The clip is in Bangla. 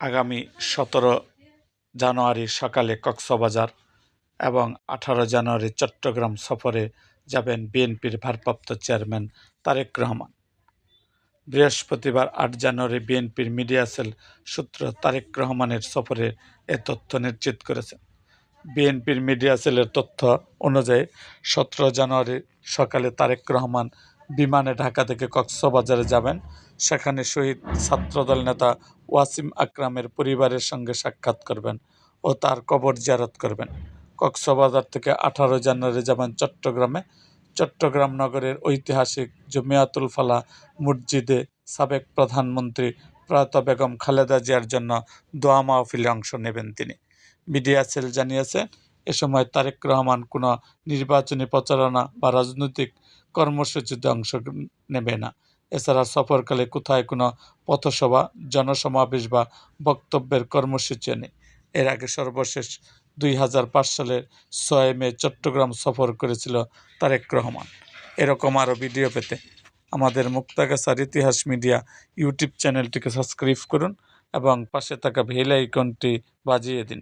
আগামী 17 জানুয়ারি সকালে কক্সবাজার এবং 18 জানুয়ারি চট্টগ্রাম সফরে যাবেন বিএনপির ভারপ্রাপ্ত চেয়ারম্যান তারেক রহমান। বৃহস্পতিবার 8 জানুয়ারি বিএনপির মিডিয়া সেল সূত্র তারেক রহমানের সফরে এ তথ্য নিশ্চিত করেছে। বিএনপির মিডিয়া সেলের তথ্য অনুযায়ী 17 জানুয়ারি সকালে তারেক রহমান বিমানে ঢাকা থেকে কক্সবাজারে যাবেন। সেখানে শহীদ ছাত্রদল নেতা ওয়াসিম আকরামের পরিবারের সঙ্গে সাক্ষাৎ করবেন ও তার কবর জিয়ারত করবেন। কক্সবাজার থেকে 18 জানুয়ারি যাবেন চট্টগ্রামে। চট্টগ্রাম নগরের ঐতিহাসিক জমিয়াতুল ফালাহ মসজিদে সাবেক প্রধানমন্ত্রী প্রয়াত বেগম খালেদা জিয়ার জন্য দোয়া মাহফিলে অংশ নেবেন তিনি। মিডিয়া সেল জানিয়েছে, এ সময় তারেক রহমান কোনো নির্বাচনী প্রচারণা বা রাজনৈতিক কর্মসূচিতে অংশ নেবে না। এছাড়া সফরকালে কোথায় কোনো পথসভা, জনসমাবেশ বা বক্তব্যের কর্মসূচি নেই। এর আগে সর্বশেষ 2005 সালের 6 মে চট্টগ্রাম সফর করেছিল তারেক রহমান। এরকম আরও ভিডিও পেতে আমাদের মুক্তাগাছার ইতিহাস মিডিয়া ইউটিউব চ্যানেলটিকে সাবস্ক্রাইব করুন এবং পাশে থাকা বেল আইকনটি বাজিয়ে দিন।